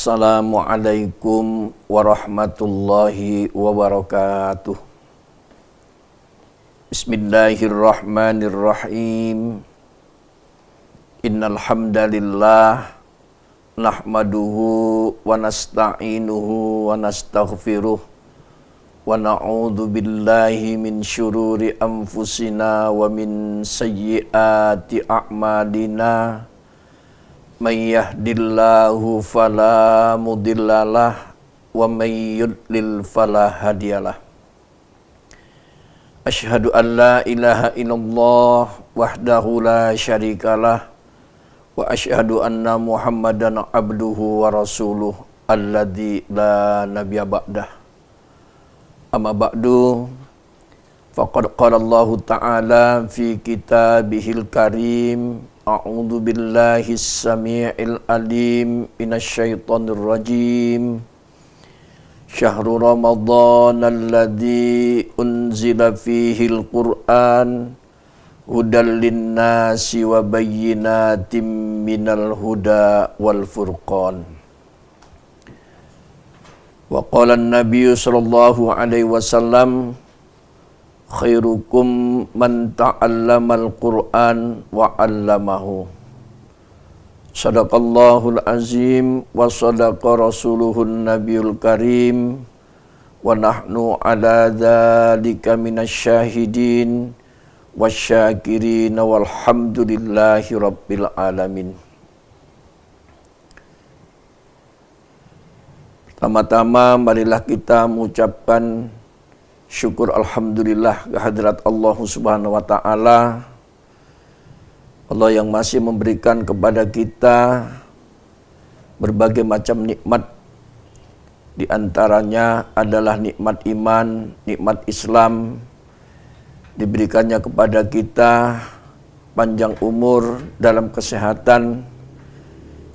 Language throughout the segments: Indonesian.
Assalamualaikum warahmatullahi wabarakatuh. Bismillahirrahmanirrahim. Innal hamdalillah nahmaduhu wa nasta'inuhu wa nastaghfiruh wa na'udzu billahi min syururi anfusina wa min sayyiati a'malina. May yahdillahu fala mudhillalah wa may yudlil fala hadiyalah. Asyhadu an la ilaha illallah wahdahu la syarikalah wa asyhadu anna Muhammadan abduhu wa rasuluh alladzi la nabiyya ba'dah. Amma ba'du, faqad qala Allah ta'ala fi kitabihil karim. A'udzu billahi as-sami'il alim minasyaitonir rajim. Syahrul Ramadan alladzi unzila fihil Qur'an hudal linnasi wa bayyinatin minal huda wal furqan. Wa qala an-nabiy sallallahu alaihi wasallam khairukum man ta'allamal Qur'an wa 'allamahu. Shadaqallahul azim wa sadaqa rasuluhun nabiyul karim wa nahnu ala dzalika minasyahidin wasyakirin walhamdulillahi rabbil alamin. Pertama-tama marilah kita mengucapkan syukur alhamdulillah kehadirat Allah Subhanahu wa taala. Allah yang masih memberikan kepada kita berbagai macam nikmat. Di antaranya adalah nikmat iman, nikmat Islam. Diberikannya kepada kita panjang umur dalam kesehatan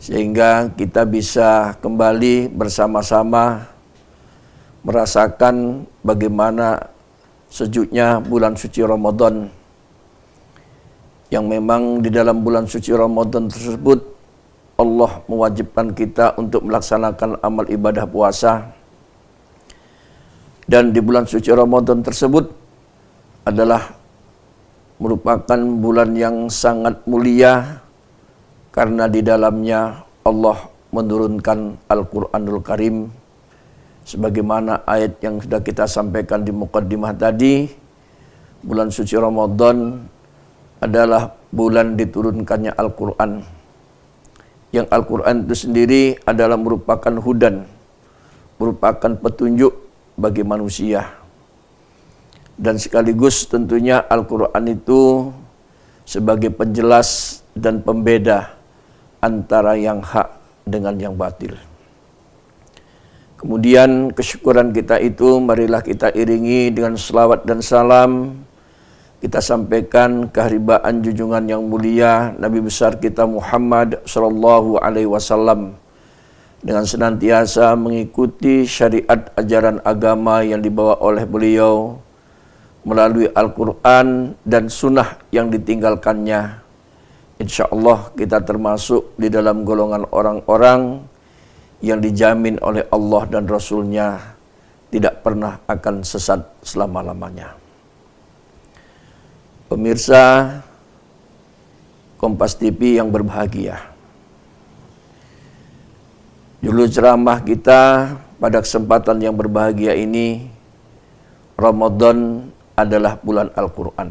sehingga kita bisa kembali bersama-sama merasakan bagaimana sejuknya bulan suci Ramadan, yang memang di dalam bulan suci Ramadan tersebut Allah mewajibkan kita untuk melaksanakan amal ibadah puasa. Dan di bulan suci Ramadan tersebut adalah merupakan bulan yang sangat mulia karena di dalamnya Allah menurunkan Al-Qur'anul Karim. Sebagaimana ayat yang sudah kita sampaikan di muqaddimah tadi, bulan suci Ramadan adalah bulan diturunkannya Al-Quran. Yang Al-Quran itu sendiri adalah merupakan hudan, merupakan petunjuk bagi manusia. Dan sekaligus tentunya Al-Quran itu sebagai penjelas dan pembeda antara yang hak dengan yang batil. Kemudian kesyukuran kita itu marilah kita iringi dengan selawat dan salam. Kita sampaikan keharibaan junjungan yang mulia Nabi besar kita Muhammad sallallahu alaihi wasallam dengan senantiasa mengikuti syariat ajaran agama yang dibawa oleh beliau melalui Al-Quran dan sunnah yang ditinggalkannya. InsyaAllah kita termasuk di dalam golongan orang-orang yang dijamin oleh Allah dan Rasulnya tidak pernah akan sesat selama-lamanya. Pemirsa Kompas TV yang berbahagia, judul ceramah kita pada kesempatan yang berbahagia ini, Ramadan adalah bulan Al-Quran.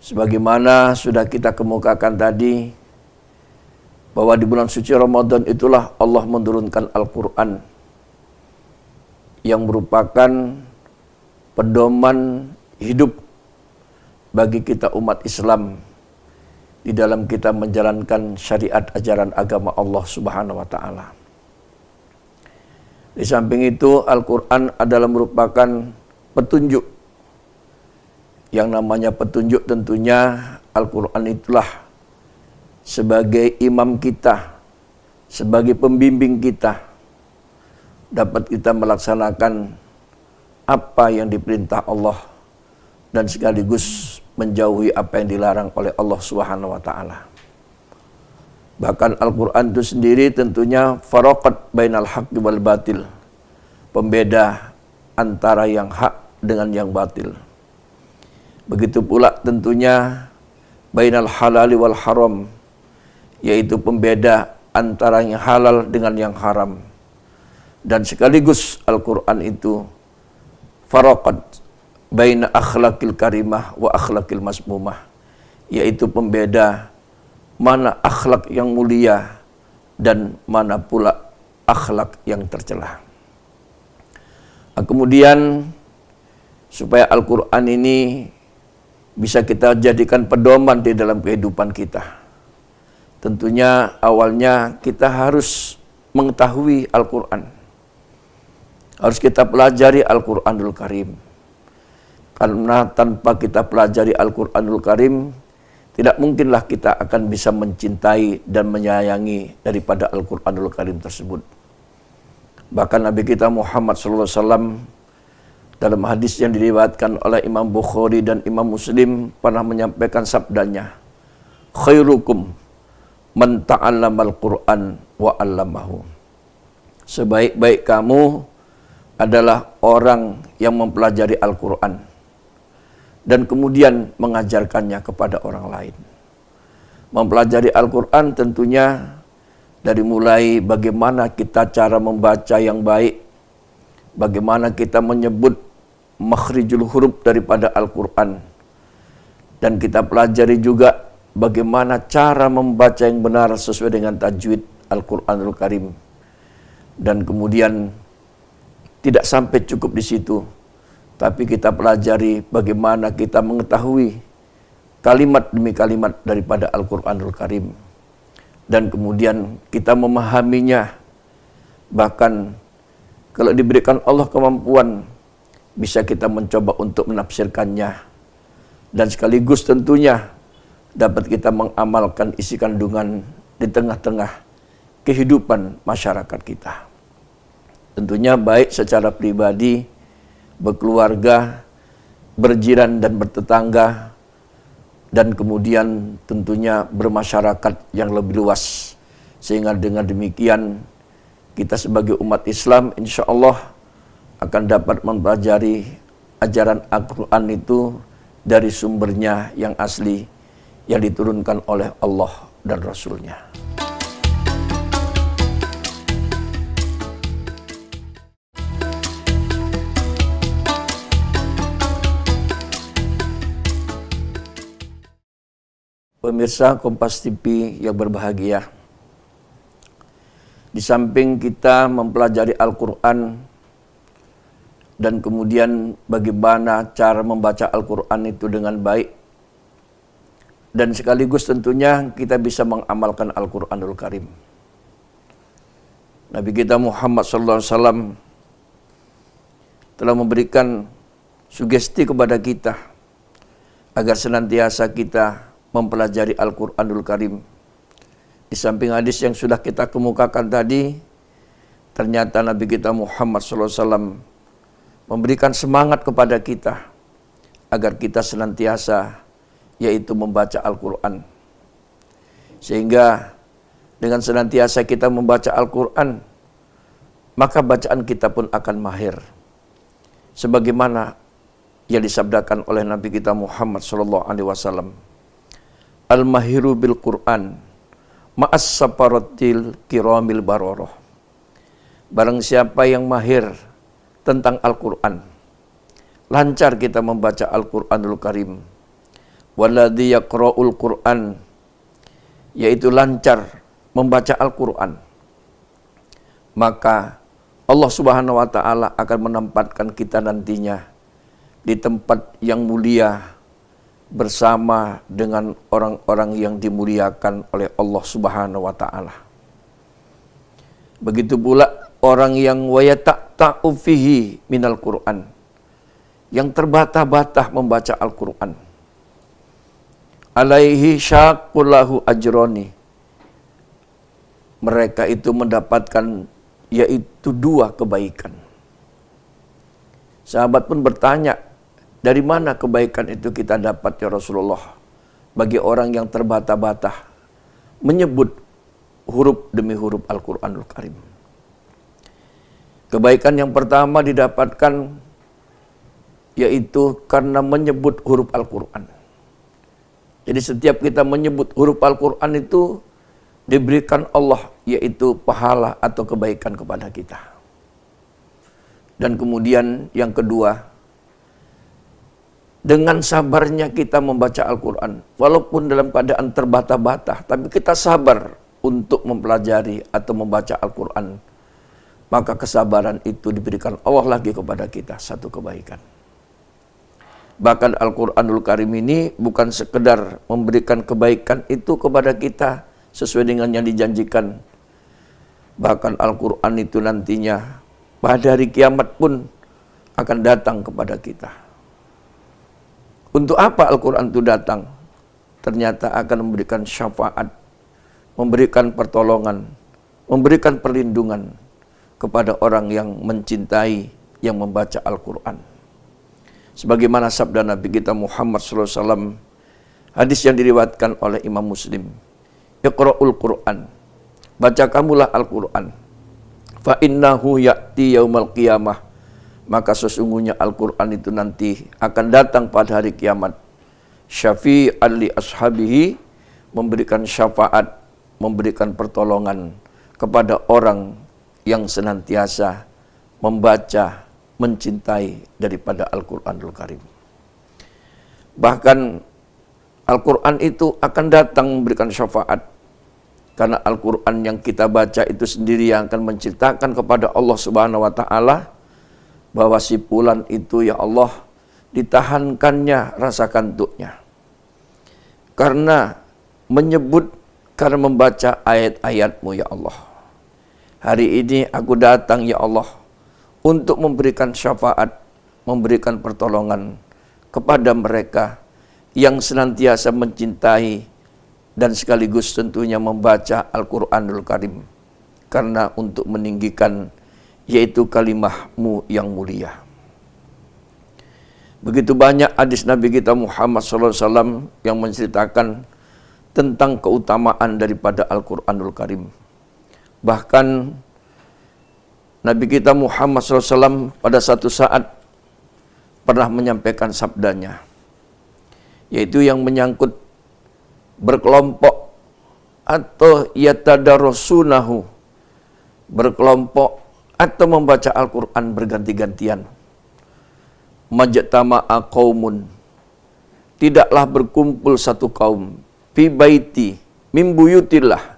Sebagaimana sudah kita kemukakan tadi, bahwa di bulan suci Ramadan itulah Allah menurunkan Al-Quran yang merupakan pedoman hidup bagi kita umat Islam di dalam kita menjalankan syariat ajaran agama Allah Subhanahu wa taala. Di samping itu Al-Quran adalah merupakan petunjuk. Yang namanya petunjuk tentunya Al-Quran itulah sebagai imam kita, sebagai pembimbing kita, dapat kita melaksanakan apa yang diperintah Allah dan sekaligus menjauhi apa yang dilarang oleh Allah Subhanahu wa taala. Bahkan Al-Quran itu sendiri tentunya faraqat bainal haqqi wal batil, pembeda antara yang hak dengan yang batil. Begitu pula tentunya bainal halali wal haram, yaitu pembeda antara yang halal dengan yang haram. Dan sekaligus Al-Quran itu faraqat baina akhlaqil karimah wa akhlaqil masmumah, yaitu pembeda mana akhlak yang mulia dan mana pula akhlak yang tercela. Kemudian supaya Al-Quran ini bisa kita jadikan pedoman di dalam kehidupan kita, tentunya awalnya kita harus mengetahui Al-Quran. Harus kita pelajari Al-Quranul Karim. Karena tanpa kita pelajari Al-Quranul Karim, tidak mungkinlah kita akan bisa mencintai dan menyayangi daripada Al-Quranul Karim tersebut. Bahkan Nabi kita Muhammad SAW dalam hadis yang diriwayatkan oleh Imam Bukhari dan Imam Muslim pernah menyampaikan sabdanya, khairukum man ta'allamal Qur'an wa 'allamahu. Sebaik-baik kamu adalah orang yang mempelajari Al-Quran dan kemudian mengajarkannya kepada orang lain. Mempelajari Al-Quran tentunya dari mulai bagaimana kita cara membaca yang baik, bagaimana kita menyebut makhrijul huruf daripada Al-Quran, dan kita pelajari juga bagaimana cara membaca yang benar sesuai dengan tajwid Al-Quranul Karim. Dan kemudian tidak sampai cukup di situ, tapi kita pelajari bagaimana kita mengetahui kalimat demi kalimat daripada Al-Quranul Karim. Dan kemudian kita memahaminya. Bahkan kalau diberikan Allah kemampuan, bisa kita mencoba untuk menafsirkannya. Dan sekaligus tentunya dapat kita mengamalkan isi kandungan di tengah-tengah kehidupan masyarakat kita. Tentunya baik secara pribadi, berkeluarga, berjiran dan bertetangga, dan kemudian tentunya bermasyarakat yang lebih luas. Sehingga dengan demikian kita sebagai umat Islam insya Allah akan dapat mempelajari ajaran Al-Quran itu dari sumbernya yang asli, yang diturunkan oleh Allah dan Rasulnya. Pemirsa Kompas TV yang berbahagia, di samping kita mempelajari Al-Quran dan kemudian bagaimana cara membaca Al-Quran itu dengan baik, dan sekaligus tentunya kita bisa mengamalkan Al-Quranul Karim. Nabi kita Muhammad SAW telah memberikan sugesti kepada kita agar senantiasa kita mempelajari Al-Quranul Karim. Di samping hadis yang sudah kita kemukakan tadi, ternyata Nabi kita Muhammad SAW memberikan semangat kepada kita agar kita senantiasa yaitu membaca Al-Quran. Sehingga dengan senantiasa kita membaca Al-Quran, maka bacaan kita pun akan mahir. Sebagaimana yang disabdakan oleh Nabi kita Muhammad SAW, Al-mahiru bil Qur'an ma'as saparatil kiramil baroroh. Barang siapa yang mahir tentang Al-Quran, lancar kita membaca Al-Quranul Karim. Walladhi yaqra'ul Qur'an, yaitu lancar membaca Al-Quran, maka Allah Subhanahu wa Ta'ala akan menempatkan kita nantinya di tempat yang mulia bersama dengan orang-orang yang dimuliakan oleh Allah Subhanahu wa Ta'ala. Begitu pula orang yang wayata'ta'u fihi minal Qur'an, yang terbata-bata membaca Al-Quran. Alaihi syaqullahu ajroni, mereka itu mendapatkan yaitu 2 kebaikan. Sahabat pun bertanya, dari mana kebaikan itu kita dapat ya Rasulullah? Bagi orang yang terbata-bata menyebut huruf demi huruf Al-Quranul Karim. Kebaikan yang pertama didapatkan yaitu karena menyebut huruf Al-Quran. Jadi setiap kita menyebut huruf Al-Quran itu diberikan Allah yaitu pahala atau kebaikan kepada kita. Dan kemudian yang kedua, dengan sabarnya kita membaca Al-Quran, walaupun dalam keadaan terbata-bata, tapi kita sabar untuk mempelajari atau membaca Al-Quran, maka kesabaran itu diberikan Allah lagi kepada kita, satu kebaikan. Bahkan Al-Quranul Karim ini bukan sekedar memberikan kebaikan itu kepada kita sesuai dengan yang dijanjikan. Bahkan Al-Quran itu nantinya pada hari kiamat pun akan datang kepada kita. Untuk apa Al-Quran itu datang? Ternyata akan memberikan syafaat, memberikan pertolongan, memberikan perlindungan kepada orang yang mencintai, yang membaca Al-Quran. Sebagaimana sabda Nabi kita Muhammad SAW, hadis yang diriwayatkan oleh Imam Muslim, Iqra'ul Quran, baca kamulah Al-Quran, fa innahu ya'ti yaumal qiyamah, maka sesungguhnya Al-Quran itu nanti akan datang pada hari kiamat, syafi'an li ashabihi, memberikan syafaat, memberikan pertolongan kepada orang yang senantiasa membaca, mencintai daripada Al-Quranul Karim. Bahkan Al-Quran itu akan datang memberikan syafaat, karena Al-Quran yang kita baca itu sendiri yang akan menceritakan kepada Allah Subhanahu wa Ta'ala bahwa si fulan itu, ya Allah, ditahankannya rasa kantuknya karena menyebut, karena membaca ayat-ayat-Mu, ya Allah. Hari ini aku datang, ya Allah, untuk memberikan syafaat, memberikan pertolongan kepada mereka yang senantiasa mencintai dan sekaligus tentunya membaca Al-Quranul Karim, karena untuk meninggikan yaitu kalimah-Mu yang mulia. Begitu banyak hadis Nabi kita Muhammad SAW yang menceritakan tentang keutamaan daripada Al-Quranul Karim. Bahkan Nabi kita Muhammad SAW pada satu saat pernah menyampaikan sabdanya, yaitu yang menyangkut berkelompok atau yatadarasunahu, berkelompok atau membaca Al-Quran berganti-gantian. Majtama'a qaumun, tidaklah berkumpul satu kaum, fi baiti min buyutillah,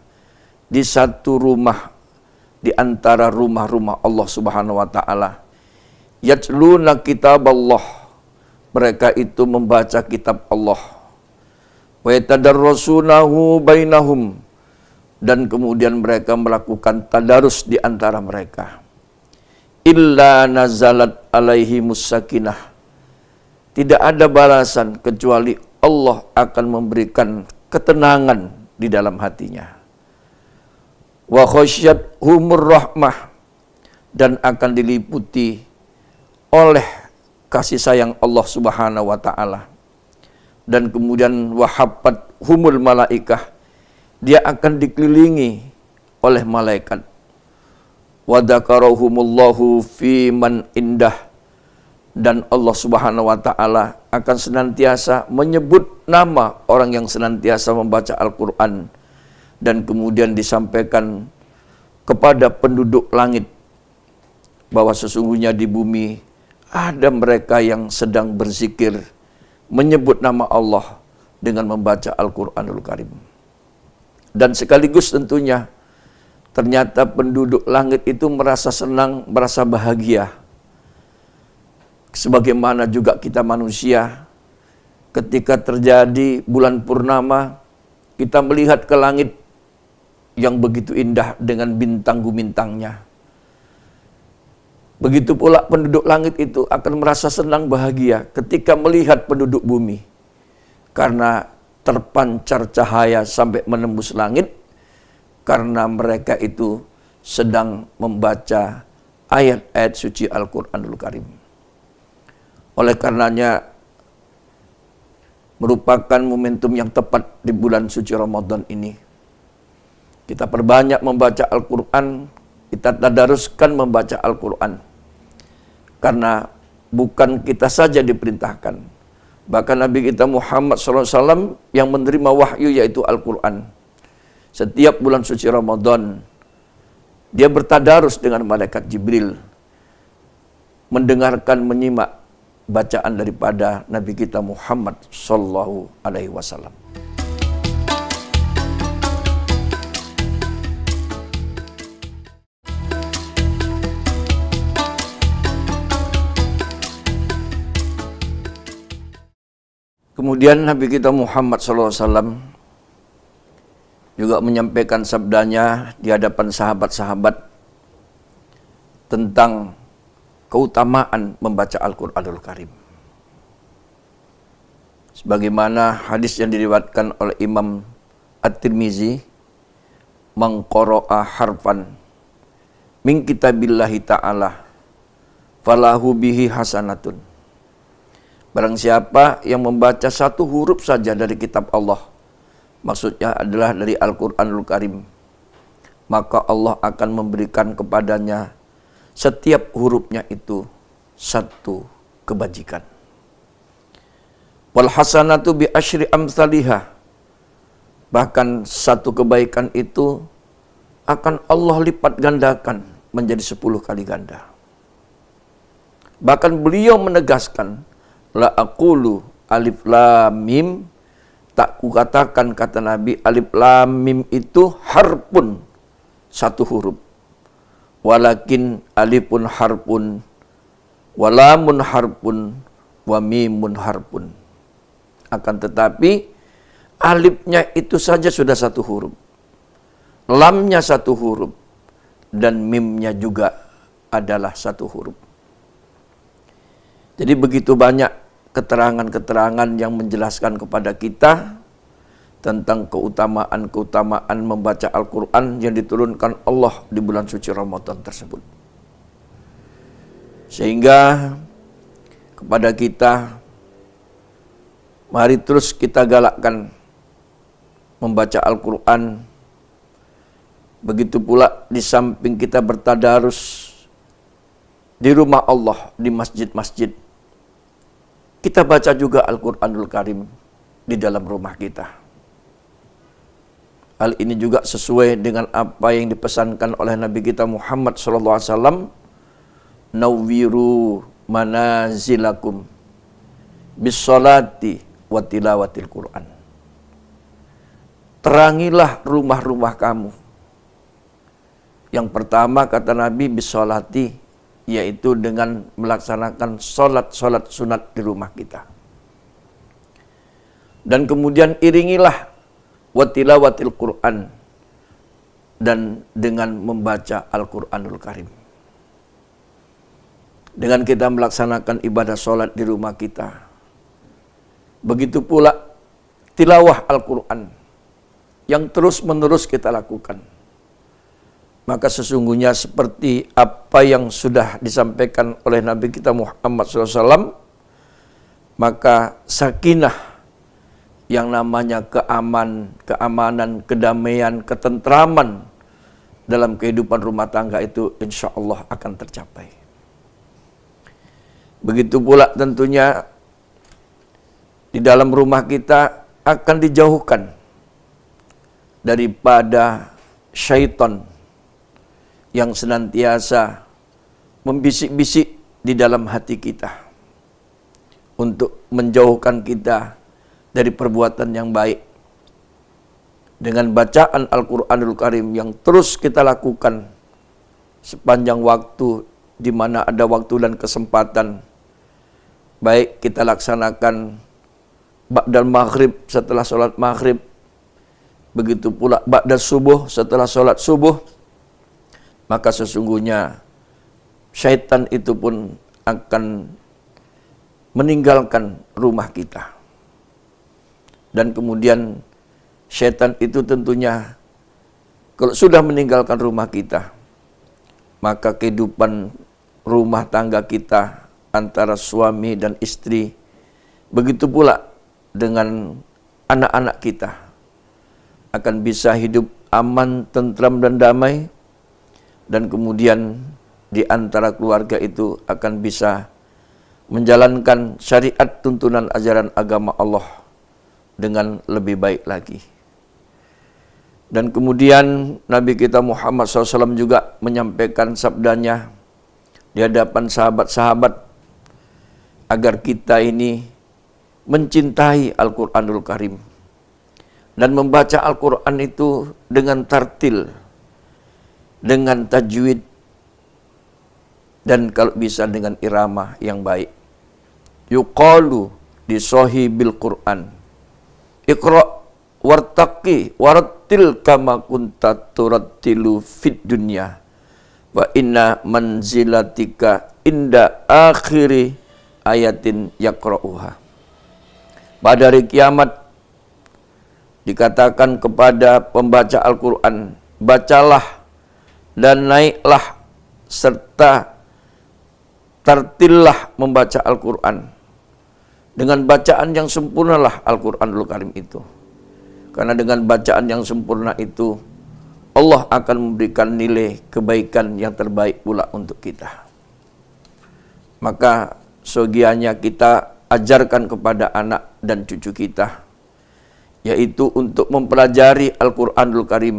di satu rumah di antara rumah-rumah Allah Subhanahu wa Ta'ala, yatluna kitab Allah, mereka itu membaca kitab Allah, wa yatadarrasunahu bainahum, dan kemudian mereka melakukan tadarus di antara mereka, illa nazalat alaihimus sakinah, tidak ada balasan kecuali Allah akan memberikan ketenangan di dalam hatinya, wa khasyat humur rahmah, dan akan diliputi oleh kasih sayang Allah Subhanahu wa Ta'ala, dan kemudian wahabbat humul malaikah, dia akan dikelilingi oleh malaikat, wa dzakarahumullahu fi man indah, dan Allah Subhanahu wa Ta'ala akan senantiasa menyebut nama orang yang senantiasa membaca Al-Quran, dan kemudian disampaikan kepada penduduk langit bahwa sesungguhnya di bumi ada mereka yang sedang berzikir, menyebut nama Allah dengan membaca Al-Quranul Karim. Dan sekaligus tentunya ternyata penduduk langit itu merasa senang, merasa bahagia. Sebagaimana juga kita manusia, ketika terjadi bulan purnama, kita melihat ke langit yang begitu indah dengan bintang gumintangnya. Begitu pula penduduk langit itu akan merasa senang bahagia ketika melihat penduduk bumi, karena terpancar cahaya sampai menembus langit, karena mereka itu sedang membaca ayat-ayat suci Al-Quranul Karim. Oleh karenanya merupakan momentum yang tepat di bulan suci Ramadan ini, Kita perbanyak membaca Al-Quran, kita tadaruskan membaca Al-Quran. Karena bukan kita saja diperintahkan. Bahkan Nabi kita Muhammad SAW yang menerima wahyu yaitu Al-Quran. Setiap bulan suci Ramadan, dia bertadarus dengan malaikat Jibril, mendengarkan, menyimak bacaan daripada Nabi kita Muhammad SAW. Kemudian Nabi kita Muhammad SAW juga menyampaikan sabdanya di hadapan sahabat-sahabat tentang keutamaan membaca Al-Quranul Karim. Sebagaimana hadis yang diriwayatkan oleh Imam At-Tirmizi, "Man qara'a harfan min kitabillahi ta'ala falahu bihi hasanatun." Barang siapa yang membaca satu huruf saja dari kitab Allah, maksudnya adalah dari Al-Quranul Karim, maka Allah akan memberikan kepadanya setiap hurufnya itu satu kebajikan. Wal hasanatu bi asyri amsalihah. Bahkan satu kebaikan itu akan Allah lipat gandakan menjadi 10 kali ganda. Bahkan beliau menegaskan, la aqulu alif lam mim, tak kukatakan, kata Nabi, alif lam mim itu harpun, satu huruf. Walakin alifun harpun, walamun harpun, wa mimun harpun. Akan tetapi alifnya itu saja sudah satu huruf, lamnya satu huruf, dan mimnya juga adalah satu huruf. Jadi begitu banyak keterangan-keterangan yang menjelaskan kepada kita tentang keutamaan-keutamaan membaca Al-Quran yang diturunkan Allah di bulan suci Ramadan tersebut. Sehingga kepada kita, mari terus kita galakkan membaca Al-Quran. Begitu pula di samping kita bertadarus di rumah Allah, di masjid-masjid, kita baca juga Al-Quranul Karim di dalam rumah kita. Hal ini juga sesuai dengan apa yang dipesankan oleh Nabi kita Muhammad SAW. Nawwiru manazilakum bisolati wa tilawatil Quran. Terangilah rumah-rumah kamu. Yang pertama kata Nabi bisolati, yaitu dengan melaksanakan sholat-sholat sunat di rumah kita. Dan kemudian iringilah watilawatil Quran, dan dengan membaca Al-Quranul Karim. Dengan kita melaksanakan ibadah sholat di rumah kita, begitu pula tilawah Al-Quran yang terus-menerus kita lakukan. Maka sesungguhnya seperti apa yang sudah disampaikan oleh Nabi kita Muhammad SAW, maka sakinah, yang namanya keamanan, kedamaian, ketentraman dalam kehidupan rumah tangga itu insya Allah akan tercapai. Begitu pula tentunya di dalam rumah kita akan dijauhkan daripada syaitan yang senantiasa membisik-bisik di dalam hati kita untuk menjauhkan kita dari perbuatan yang baik. Dengan bacaan Al-Quranul Karim yang terus kita lakukan sepanjang waktu, di mana ada waktu dan kesempatan, baik kita laksanakan ba'dal maghrib, setelah sholat maghrib, begitu pula ba'dal subuh, setelah sholat subuh, maka sesungguhnya syaitan itu pun akan meninggalkan rumah kita. Dan kemudian syaitan itu tentunya kalau sudah meninggalkan rumah kita, maka kehidupan rumah tangga kita antara suami dan istri, begitu pula dengan anak-anak kita, akan bisa hidup aman, tentram dan damai, dan kemudian di antara keluarga itu akan bisa menjalankan syariat tuntunan ajaran agama Allah dengan lebih baik lagi. Dan kemudian Nabi kita Muhammad SAW juga menyampaikan sabdanya di hadapan sahabat-sahabat agar kita ini mencintai Al-Quranul Karim dan membaca Al-Quran itu dengan tartil, dengan tajwid, dan kalau bisa dengan irama yang baik. Yuqalu di sahibil Quran, Iqra' wartaqi warattil kama kunta turattilu fid dunya wa inna manzilatika inda akhiri ayatin yaqra'uha. Pada hari kiamat dikatakan kepada pembaca Al-Quran, bacalah dan naiklah serta tartillah membaca Al-Quran. Dengan bacaan yang sempurnalah Al-Quranul Karim itu. Karena dengan bacaan yang sempurna itu, Allah akan memberikan nilai kebaikan yang terbaik pula untuk kita. Maka segianya kita ajarkan kepada anak dan cucu kita, yaitu untuk mempelajari Al-Quranul Karim.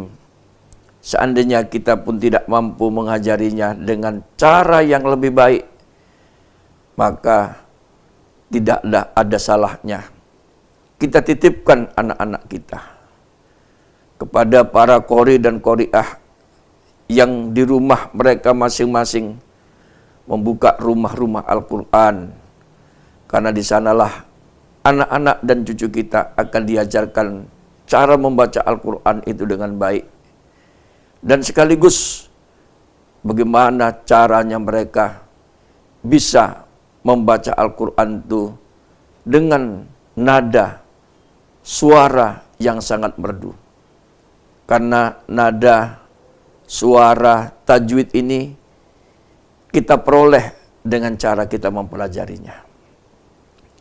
Seandainya kita pun tidak mampu mengajarinya dengan cara yang lebih baik, maka tidaklah ada salahnya kita titipkan anak-anak kita kepada para qori dan qoriah yang di rumah mereka masing-masing membuka rumah-rumah Al-Quran, karena di sanalah anak-anak dan cucu kita akan diajarkan cara membaca Al-Quran itu dengan baik, dan sekaligus bagaimana caranya mereka bisa membaca Al-Quran itu dengan nada suara yang sangat merdu. Karena nada suara tajwid ini kita peroleh dengan cara kita mempelajarinya.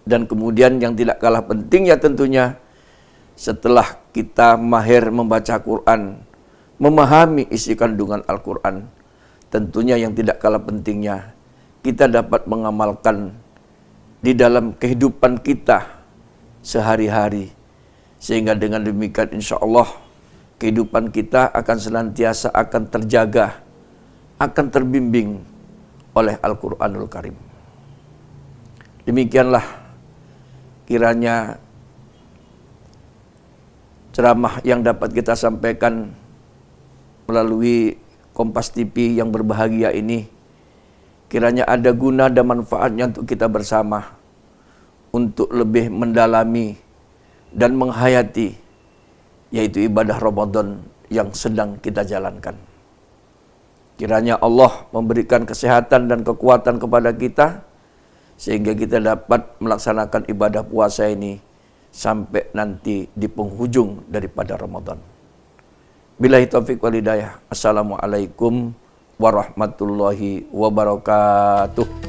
Dan kemudian yang tidak kalah pentingnya tentunya, setelah kita mahir membaca Quran, memahami isi kandungan Al-Quran, tentunya yang tidak kalah pentingnya, kita dapat mengamalkan di dalam kehidupan kita sehari-hari. Sehingga dengan demikian insya Allah kehidupan kita akan senantiasa akan terjaga, akan terbimbing oleh Al-Quranul Karim. Demikianlah kiranya ceramah yang dapat kita sampaikan melalui Kompas TV yang berbahagia ini, kiranya ada guna dan manfaatnya untuk kita bersama, untuk lebih mendalami dan menghayati, yaitu ibadah Ramadan yang sedang kita jalankan. Kiranya Allah memberikan kesehatan dan kekuatan kepada kita, sehingga kita dapat melaksanakan ibadah puasa ini sampai nanti di penghujung daripada Ramadan. Billahi taufiq wal hidayah. Assalamualaikum warahmatullahi wabarakatuh.